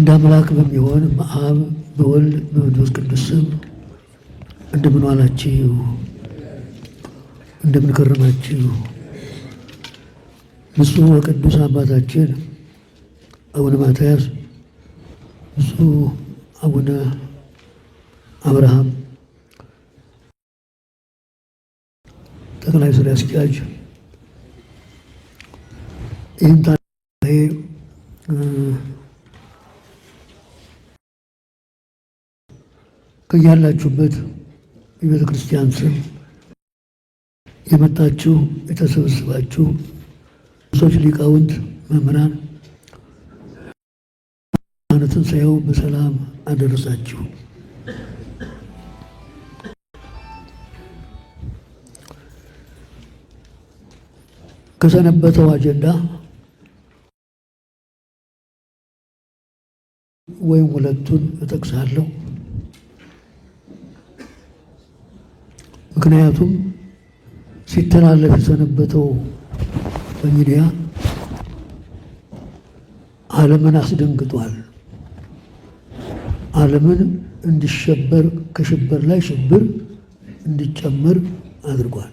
አንድ አምላክ በሚሆን በአብ በወልድ በመንፈስ ቅዱስ ስም እንደምን ዋላችሁ? እንደምን ከረማችሁ? ብፁዕ ወቅዱስ አባታችን አቡነ ማትያስ፣ ብፁዕ አቡነ አብርሃም ጠቅላይ ስራ አስኪያጅ፣ ይህን ታሪካዊ ከያላችሁበት የቤተ ክርስቲያን ስም የመጣችሁ የተሰበሰባችሁ ሰዎች፣ ሊቃውንት፣ መምህራን ትንሣኤው በሰላም አደረሳችሁ። ከሰነበተው አጀንዳ ወይም ሁለቱን እጠቅሳለሁ። ምክንያቱም ሲተላለፍ የሰነበተው በሚዲያ ዓለምን አስደንግጧል። ዓለምን እንዲሸበር ከሽብር ላይ ሽብር እንዲጨመር አድርጓል።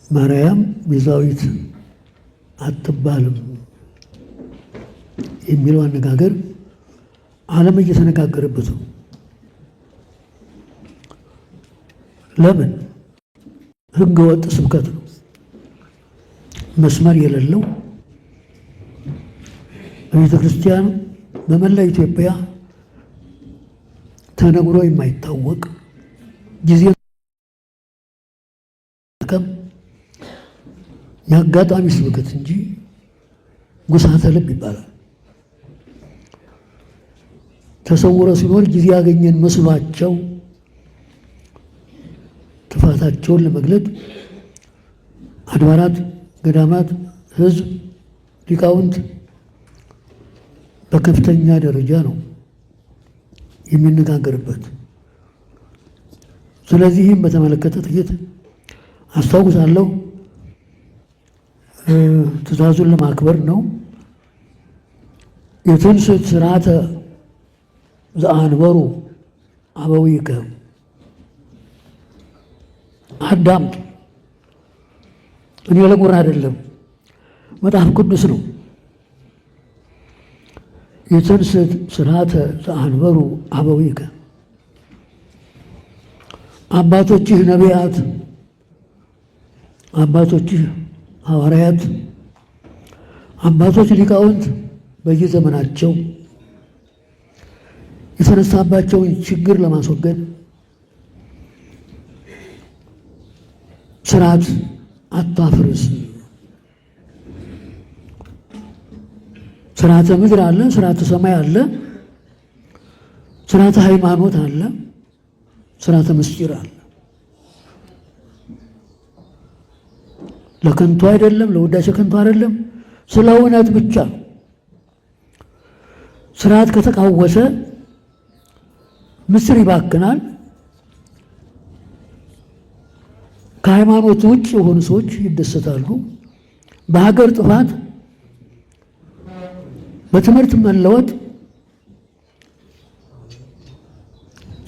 ማርያም ቤዛዊት አትባልም የሚለው አነጋገር ዓለም እየተነጋገረበት ነው። ለምን? ሕገ ወጥ ስብከት ነው። መስመር የሌለው በቤተ ክርስቲያን በመላ ኢትዮጵያ ተነግሮ የማይታወቅ ጊዜ የአጋጣሚ ስብከት እንጂ ጉሳተ ልብ ይባላል። ተሰውረ ሲኖር ጊዜ ያገኘን መስሏቸው ጥፋታቸውን ለመግለጥ አድባራት፣ ገዳማት፣ ሕዝብ፣ ሊቃውንት በከፍተኛ ደረጃ ነው የሚነጋገርበት። ስለዚህም በተመለከተ ጥቂት አስታውሳለሁ። ትእዛዙን ለማክበር ነው። የትንሣኤ ሥርዓተ ዘአንበሩ አበዊከ፣ አዳምጡ። እኔ ለጉራ አይደለም፣ መጽሐፍ ቅዱስ ነው። የትንሣኤ ሥርዓተ ዘአንበሩ አበዊከ፣ አባቶችህ ነቢያት፣ አባቶችህ ሐዋርያት፣ አባቶች ሊቃውንት በየዘመናቸው የተነሳባቸውን ችግር ለማስወገድ ስርዓት አታፍርስ። ስርዓተ ምድር አለ፣ ስርዓተ ሰማይ አለ፣ ስርዓተ ሃይማኖት አለ፣ ስርዓተ ምስጢር አለ። ለከንቱ አይደለም፣ ለውዳሴ ከንቱ አይደለም፣ ስለ እውነት ብቻ ነው። ስርዓት ከተቃወሰ ምስጢር ይባክናል። ከሃይማኖት ውጭ የሆኑ ሰዎች ይደሰታሉ። በሀገር ጥፋት፣ በትምህርት መለወጥ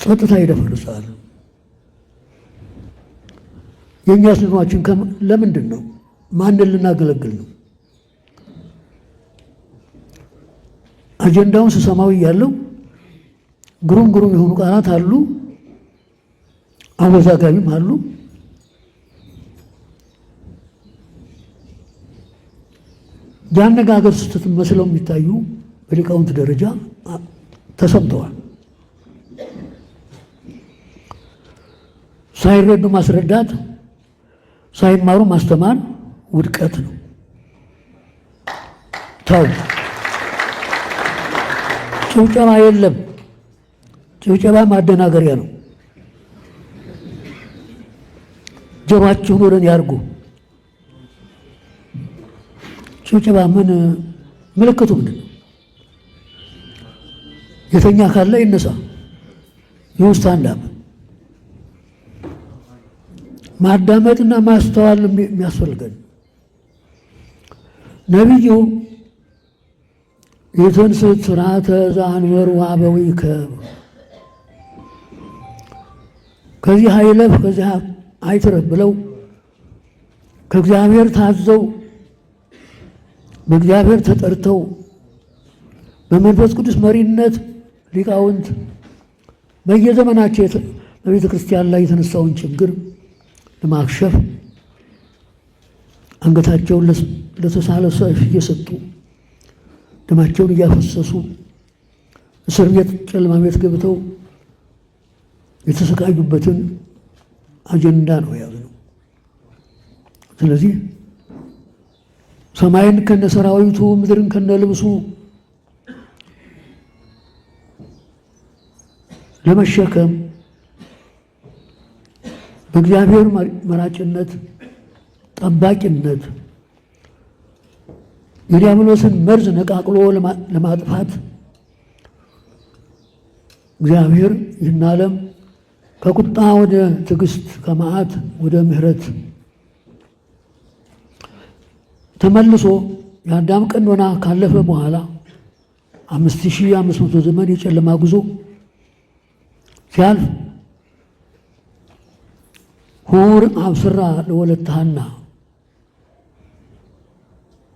ጸጥታ ይደፈርሳል። የእኛ ስኗችን ለምንድን ነው? ማንን ልናገለግል ነው? አጀንዳውን ስሰማው እያለው ግሩም ግሩም የሆኑ ቃላት አሉ፣ አወዛጋቢም አሉ። የአነጋገር ስህተት መስለው የሚታዩ በሊቃውንት ደረጃ ተሰምተዋል። ሳይረዱ ማስረዳት፣ ሳይማሩ ማስተማር ውድቀት ነው። ተው። ጭብጨባ የለም። ጭብጨባ ማደናገሪያ ነው። ጆሯችሁን ወደ እኔ ያርጉ። ጭብጨባ ምን ምልክቱ ምንድን ነው? የተኛ ካለ ይነሳ። የውስጥ አንዳም ማዳመጥና ማስተዋል የሚያስፈልገን ነቢዩ የተንሥእ ሥርዓተ ዘአንበሩ አበዊከ ከዚህ አይለፍ ከዚህ አይትረፍ ብለው ከእግዚአብሔር ታዘው በእግዚአብሔር ተጠርተው በመንፈስ ቅዱስ መሪነት ሊቃውንት በየዘመናቸው በቤተ ክርስቲያን ላይ የተነሳውን ችግር ለማክሸፍ አንገታቸውን ለተሳለ ሰይፍ እየሰጡ ደማቸውን እያፈሰሱ እስር ቤት ጨለማ ቤት ገብተው የተሰቃዩበትን አጀንዳ ነው የያዝነው። ስለዚህ ሰማይን ከነ ሰራዊቱ ምድርን ከነ ልብሱ ለመሸከም በእግዚአብሔር መራጭነት ጠባቂነት የዲያብሎስን መርዝ ነቃቅሎ ለማጥፋት እግዚአብሔር ይህን ዓለም ከቁጣ ወደ ትዕግስት ከመዓት ወደ ምሕረት ተመልሶ የአዳም ቀኖና ካለፈ በኋላ 5500 ዘመን የጨለማ ጉዞ ሲያልፍ ሁር አብስራ ለወለተ ሐና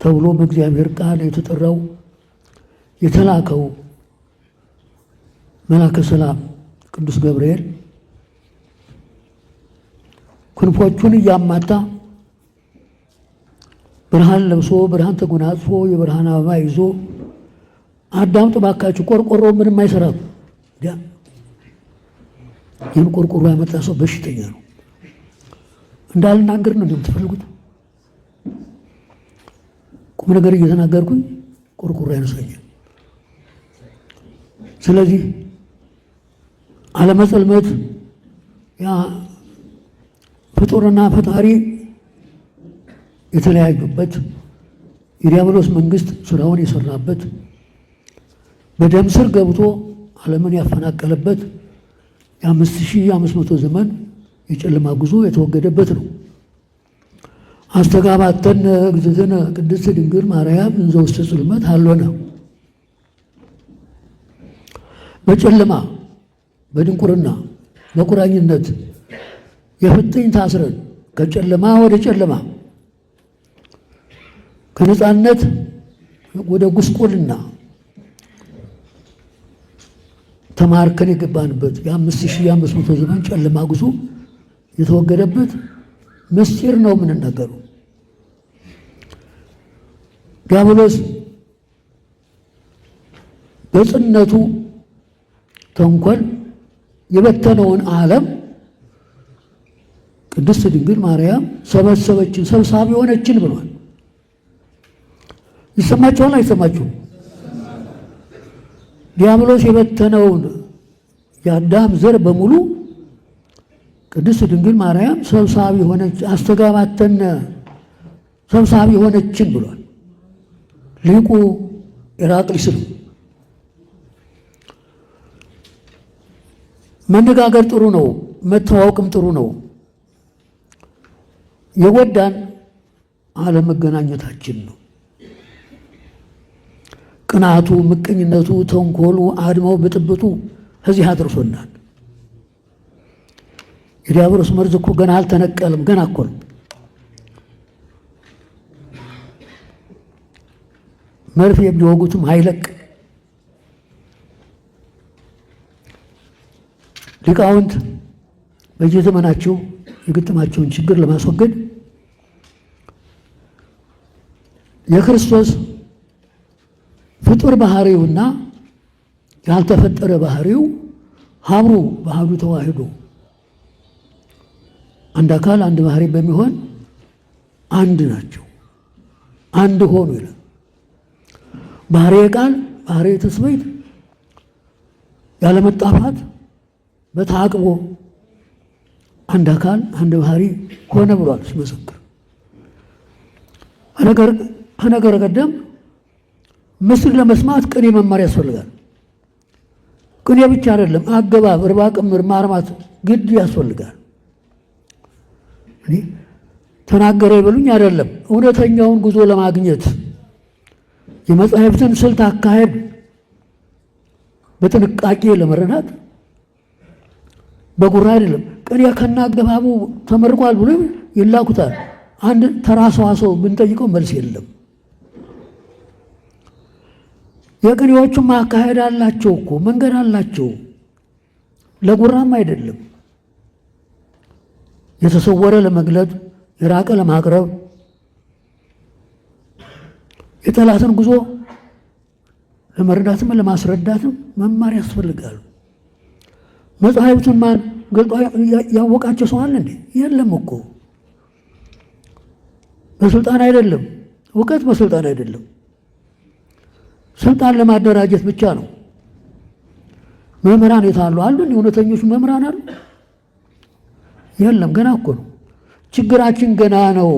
ተብሎ በእግዚአብሔር ቃል የተጠራው የተላከው መልአከ ሰላም ቅዱስ ገብርኤል ክንፎቹን እያማታ ብርሃን ለብሶ ብርሃን ተጎናጽፎ የብርሃን አበባ ይዞ አዳምጡ እባካችሁ ቆርቆሮ ምንም አይሰራም። ይህን ቆርቆሮ ያመጣ ሰው በሽተኛ ነው። እንዳልናገር ነው እንደምትፈልጉት? ቁም ነገር እየተናገርኩኝ ቆርቆሮ ያነሳኛል። ስለዚህ ዓለመ ጽልመት ያ ፍጡርና ፈጣሪ የተለያዩበት የዲያብሎስ መንግስት ስራውን የሰራበት በደም ስር ገብቶ ዓለምን ያፈናቀለበት የ5500 ዘመን የጨለማ ጉዞ የተወገደበት ነው። አስተጋባተነ እግዝእትነ ቅድስት ድንግል ማርያም እንዘ ውስተ ጽልመት ሀሎነ በጨለማ በድንቁርና በቁራኝነት የፍጥኝ ታስረን ከጨለማ ወደ ጨለማ ከነፃነት ወደ ጉስቁልና ተማርከን የገባንበት የ5500 ዘመን ጨለማ ጉዞ የተወገደበት ምስጢር ነው የምንናገረው። ዲያብሎስ በጽነቱ ተንኮል የበተነውን ዓለም ቅድስት ድንግል ማርያም ሰበሰበችን፣ ሰብሳቢ ሆነችን ብሏል። ይሰማችኋል? አይሰማችሁም? ዲያብሎስ የበተነውን የአዳም ዘር በሙሉ ቅድስት ድንግል ማርያም ሰብሳቢ ሆነች፣ አስተጋባተነ ሰብሳቢ ሆነችን ብሏል ሊቁ ኢራቅሊስ ነው። መነጋገር ጥሩ ነው፣ መተዋወቅም ጥሩ ነው። የጎዳን አለመገናኘታችን ነው። ቅናቱ፣ ምቀኝነቱ፣ ተንኮሉ፣ አድማው፣ ብጥብጡ እዚህ አድርሶናል። የዲያብሎስ መርዝ እኮ ገና አልተነቀልም፣ ገና እኮ ነው። መርፌ የሚወጉትም አይለቅ። ሊቃውንት በየዘመናቸው የገጠማቸውን ችግር ለማስወገድ የክርስቶስ ፍጡር ባህሪውና ያልተፈጠረ ባህሪው ሀብሩ ባህዱ ተዋህዶ አንድ አካል አንድ ባህሪ በሚሆን አንድ ናቸው፣ አንድ ሆኑ ይላል። ባህሪ ቃል ባህሪ ትስብእት ያለመጣፋት በተአቅቦ አንድ አካል አንድ ባህሪ ሆነ ብሏል ሲመሰክር። ከነገር ቀደም ምስል ለመስማት ቅኔ መማር ያስፈልጋል። ቅኔ ብቻ አይደለም፣ አገባብ፣ እርባ ቅምር ማርማት ግድ ያስፈልጋል። እኔ ተናገረ ይበሉኝ አይደለም፣ እውነተኛውን ጉዞ ለማግኘት የመጻሕፍትን ስልት አካሄድ በጥንቃቄ ለመረዳት በጉራ አይደለም። ቅኔ ከናገባቡ ተመርቋል ብሎ ይላኩታል። አንድ ተራ ሰዋሰው ብንጠይቀው መልስ የለም። የቅኔዎቹም አካሄድ አላቸው እኮ መንገድ አላቸው። ለጉራም አይደለም። የተሰወረ ለመግለጥ የራቀ ለማቅረብ የጠላትን ጉዞ ለመረዳትም ለማስረዳትም መማር ያስፈልጋል። መጽሐፍቱን ማን ገልጦ ያወቃቸው ሰው አለ እንዴ? የለም እኮ። በስልጣን አይደለም፣ እውቀት በስልጣን አይደለም። ስልጣን ለማደራጀት ብቻ ነው። መምህራን የታሉ አሉ? እውነተኞች መምህራን አሉ? የለም። ገና እኮ ነው። ችግራችን ገና ነው።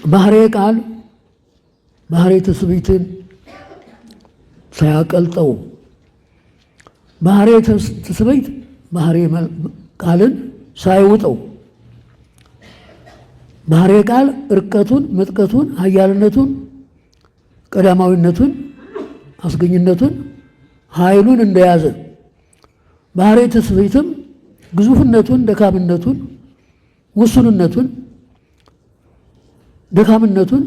ባህሬ ቃል ባህሬ ትስብእትን ሳያቀልጠው ባህሬ ትስብእት ባህሬ ቃልን ሳይውጠው ባህሬ ቃል እርቀቱን፣ ምጥቀቱን፣ ኃያልነቱን፣ ቀዳማዊነቱን፣ አስገኝነቱን፣ ኃይሉን እንደያዘ ባህሬ ትስብእትም ግዙፍነቱን፣ ደካምነቱን፣ ውሱንነቱን፣ ደካምነቱን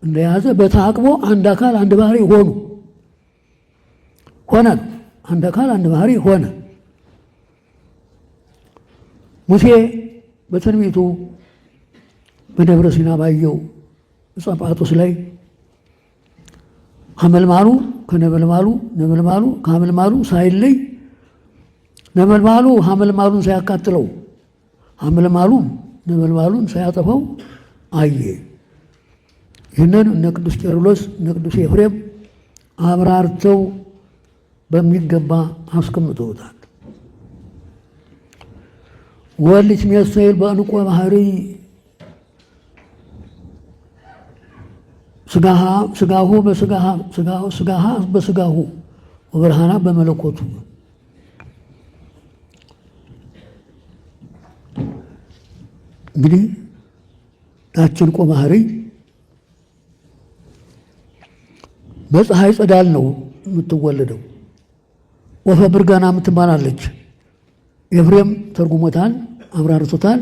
እንደያዘ በታቅቦ አንድ አካል አንድ ባህሪ ሆነ። አንድ አካል አንድ ባህሪ ሆነ። ሙሴ በትንቢቱ በደብረ ሲና ባየው ዕፀ ጳጦስ ላይ ሐመልማሉ ከነበልባሉ ነበልባሉ ከሐመልማሉ ሳይለይ ነበልባሉ ሐመልማሉን ሳያቃጥለው ሐመልማሉም ነበልባሉን ሳያጠፋው አየ። ይህንን እነ ቅዱስ ቄርሎስ እነ ቅዱስ ኤፍሬም አብራርተው በሚገባ አስቀምጠውታል። ወልት ሚያስተይል በእንቆ ባህሪ ስጋሁ ስጋሃ በስጋሁ ወብርሃና በመለኮቱ። እንግዲህ ያችን እንቆ ባህሪ በፀሐይ ጸዳል ነው የምትወለደው። ወፈ ብርጋና የምትባላለች። ኤፍሬም ተርጉሞታል፣ አብራርቶታል።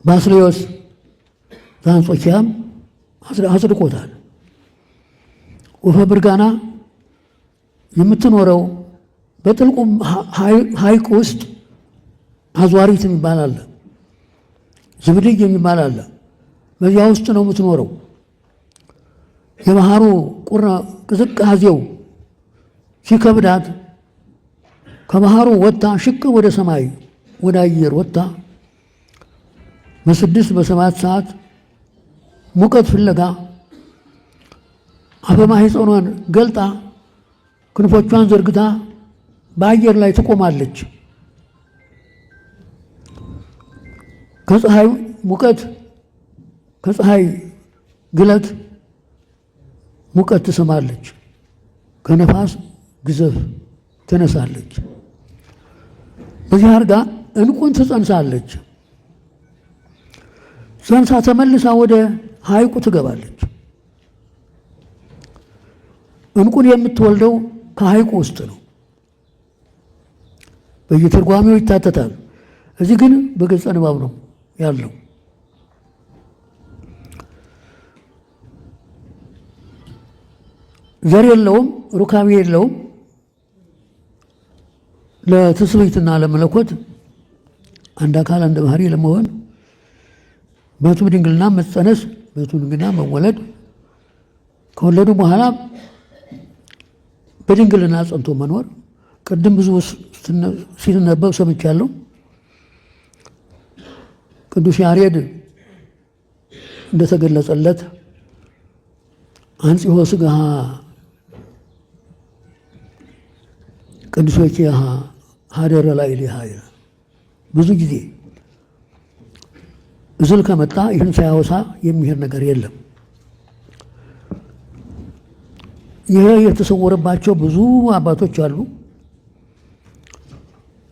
ባስልዮስ ዘአንጾኪያም አጽድቆታል። ወፈ ብርጋና የምትኖረው በጥልቁ ሐይቅ ውስጥ አዟሪት የሚባል አለ፣ ዝብድግ የሚባል አለ። በዚያ ውስጥ ነው የምትኖረው። የባህሩ ቅዝቃዜው ሲከብዳት ከባህሩ ወጥታ ሽቅ ወደ ሰማይ ወደ አየር ወጥታ በ6 በ7 ሰዓት ሙቀት ፍለጋ አፈ ማኅፀኗን ገልጣ ክንፎቿን ዘርግታ በአየር ላይ ትቆማለች። ከፀሐይ ሙቀት ከፀሐይ ግለት ሙቀት ትሰማለች። ከነፋስ ግዘፍ ትነሳለች። በዚህ አድርጋ እንቁን ትጸንሳለች። ጸንሳ ተመልሳ ወደ ሐይቁ ትገባለች። እንቁን የምትወልደው ከሐይቁ ውስጥ ነው። በየትርጓሜው ይታተታል። እዚህ ግን በገጸ ንባብ ነው ያለው። ዘር የለውም፣ ሩካቤ የለውም። ለትስብእትና ለመለኮት አንድ አካል አንድ ባህሪ ለመሆን በሕቱም ድንግልና መጸነስ፣ በሕቱም ድንግልና መወለድ፣ ከወለዱ በኋላ በድንግልና ጸንቶ መኖር። ቅድም ብዙ ሲነበብ ሰምቻለሁ። ቅዱስ ያሬድ እንደተገለጸለት አንጽሖ ሥጋሃ ቅዱሶኪሃ ሀደረ ላዕሌሃ ይላል። ብዙ ጊዜ እዝል ከመጣ ይህን ሳያወሳ የሚሄድ ነገር የለም። ይሄ የተሰወረባቸው ብዙ አባቶች አሉ።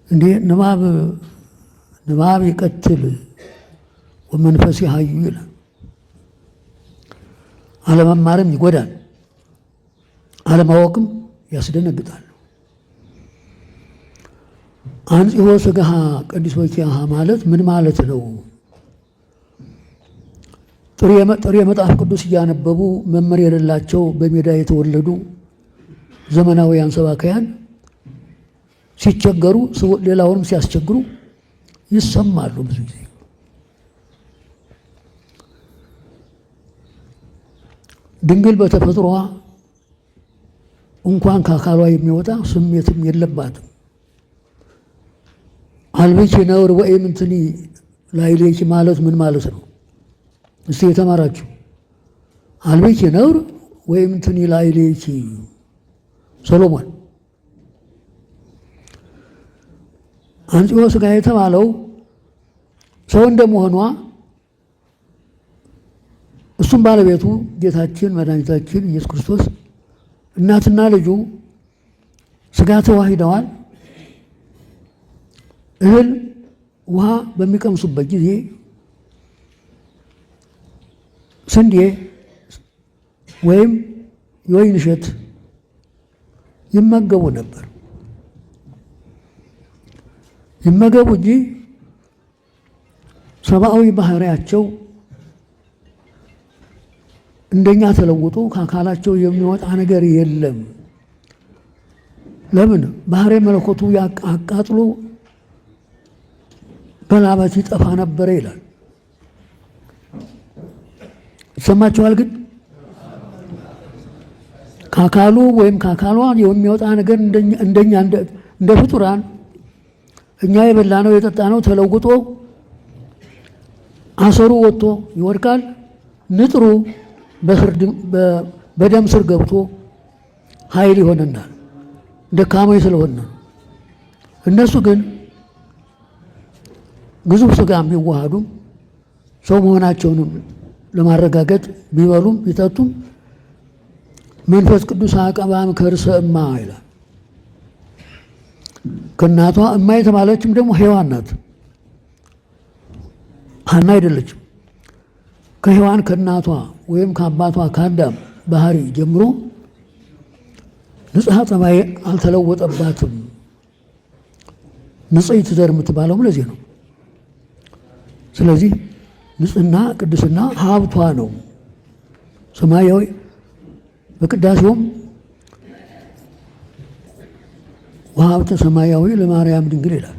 እንዴ ንባብ ይቀትል ወመንፈስ ሀዩ ይላል። አለመማርም ይጎዳል፣ አለማወቅም ያስደነግጣል። አንጽሖ ሥጋሃ ቀዲሶ ኪያሃ ማለት ምን ማለት ነው? ጥሬ መጽሐፍ ቅዱስ እያነበቡ መምህር የሌላቸው በሜዳ የተወለዱ ዘመናውያን ሰባክያን ሲቸገሩ ሌላውንም ሲያስቸግሩ ይሰማሉ። ብዙ ጊዜ ድንግል በተፈጥሮዋ እንኳን ከአካሏ የሚወጣ ስሜትም የለባትም። አልብኪ ነውር ወኢምንትኒ ላዕሌኪ ማለት ምን ማለት ነው? እስቲ የተማራችሁ አልብኪ ነውር ወኢምንትኒ ላዕሌኪ ሰሎሞን። አንጽሖ ሥጋ የተባለው ሰው እንደመሆኗ እሱም ባለቤቱ ጌታችን መድኃኒታችን ኢየሱስ ክርስቶስ እናትና ልጁ ሥጋ ተዋሂደዋል። እህል ውሃ በሚቀምሱበት ጊዜ ስንዴ ወይም የወይን እሸት ይመገቡ ነበር። ይመገቡ እንጂ ሰብአዊ ባህሪያቸው እንደኛ ተለውጦ ከአካላቸው የሚወጣ ነገር የለም። ለምን? ባህሪ መለኮቱ አቃጥሎ በላበት ይጠፋ ነበረ ይላል። ይሰማችኋል? ግን ከአካሉ ወይም ከአካሏ የሚወጣ ነገር እንደኛ እንደ ፍጡራን እኛ የበላነው የጠጣነው ተለውጦ አሰሩ ወጥቶ ይወድቃል። ንጥሩ በደም ስር ገብቶ ኃይል ይሆነናል፣ ደካሞች ስለሆነ። እነሱ ግን ግዙፍ ሥጋ የሚዋሃዱም ሰው መሆናቸውንም ለማረጋገጥ ቢበሉም ቢጠጡም መንፈስ ቅዱስ አቀባም ከርሰ እማ ይላል። ከእናቷ እማ የተባለችም ደግሞ ሔዋን ናት፣ ሐና አይደለችም። ከሔዋን ከእናቷ ወይም ከአባቷ ከአዳም ባህሪ ጀምሮ ንጽሐ ጠባይ አልተለወጠባትም። ንጽሕት ዘር የምትባለውም ለዚህ ነው። ስለዚህ ንጽሕና ቅድስና ሀብቷ ነው። ሰማያዊ በቅዳሴውም ወሀብተ ሰማያዊ ለማርያም ድንግል ይላል።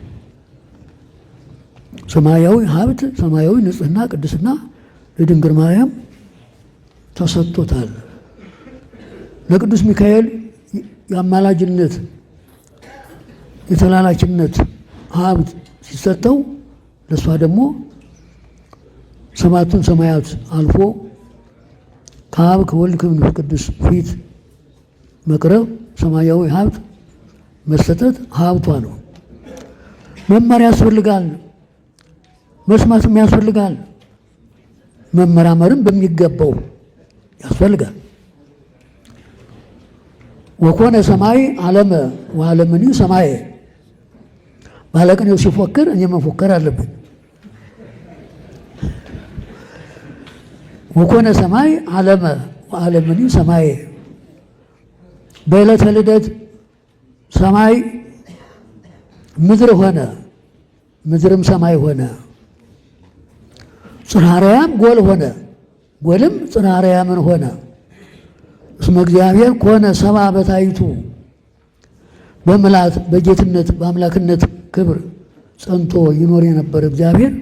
ሰማያዊ ሀብት፣ ሰማያዊ ንጽሕና ቅድስና ለድንግል ማርያም ተሰጥቶታል። ለቅዱስ ሚካኤል የአማላጅነት የተላላኪነት ሀብት ሲሰጠው ለእሷ ደግሞ ሰባቱን ሰማያት አልፎ ከአብ ከወልድ ከመንፈስ ቅዱስ ፊት መቅረብ ሰማያዊ ሀብት መሰጠት ሀብቷ ነው። መማር ያስፈልጋል፣ መስማትም ያስፈልጋል፣ መመራመርም በሚገባው ያስፈልጋል። ወኮነ ሰማይ ዓለመ ወዓለምኒ ሰማየ። ባለቅኔው ሲፎክር እኔ መፎከር አለብኝ። ወኮነ ሰማይ ዓለመ ወዓለምኒ ሰማየ። በዕለተ ልደት ሰማይ ምድር ሆነ፣ ምድርም ሰማይ ሆነ። ጽርሐ አርያም ጎል ሆነ፣ ጎልም ጽርሐ አርያምን ሆነ። እስመ እግዚአብሔር ኮነ ሰብአ በታይቱ። በምልአት በጌትነት በአምላክነት ክብር ጸንቶ ይኖር የነበረ እግዚአብሔር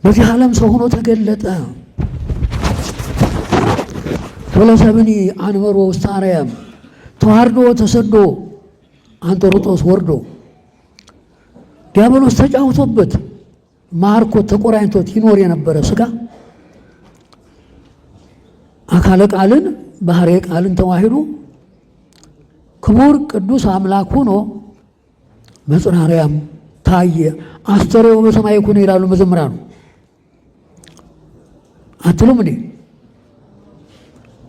በዚህ ዓለም ሰው ሆኖ ተገለጠ። ወለሰብኒ አንበሮ ውስተ አርያም። ተዋርዶ ተሰዶ አንጦሮጦስ ወርዶ ዲያብሎስ ተጫውቶበት ማርኮት ተቆራኝቶት ይኖር የነበረ ሥጋ አካለ ቃልን ባህሬ ቃልን ተዋሂዶ ክቡር ቅዱስ አምላክ ሆኖ በጽርሐ አርያም ታየ። አስተርእዮ በሰማይ ኮነ ይላሉ መዘምራኑ። አትሉም እንዴ?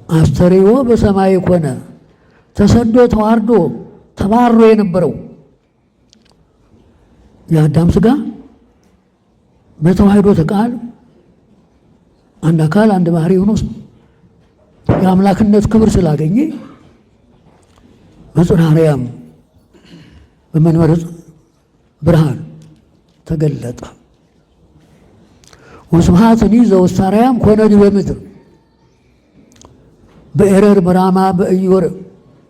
አስተርእዮ በሰማይ ኮነ። ተሰዶ ተዋርዶ ተባሮ የነበረው የአዳም ሥጋ በተዋሂዶ ቃል አንድ አካል አንድ ባህሪ ሆኖ የአምላክነት ክብር ስላገኘ በጽርሐ አርያም በመንበረ ብርሃን ተገለጠ። ወስብሐትኒ ዘውስተ አርያም ኮነ ዲበ ምድር በኤረር በራማ በኢዮር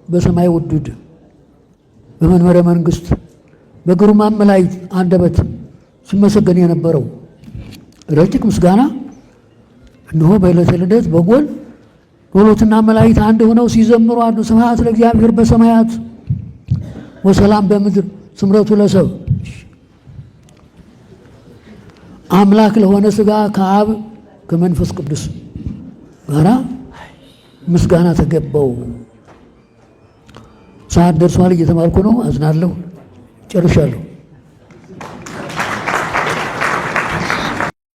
በሰማይ ውዱድ በመንበረ መንግስት በግሩማን መላእክት አንደበት ሲመሰገን የነበረው ረቂቅ ምስጋና እነሆ በዕለተ ልደት በጎል ሎሎትና መላእክት አንድ ሆነው ሲዘምሩ አዱ ስብሐት ለእግዚአብሔር በሰማያት ወሰላም በምድር ስምረቱ ለሰብ አምላክ ለሆነ ሥጋ ከአብ ከመንፈስ ቅዱስ ጋራ ምስጋና ተገባው። ሰዓት ደርሷል። እየተማልኩ ነው። አዝናለሁ። ጨርሻለሁ።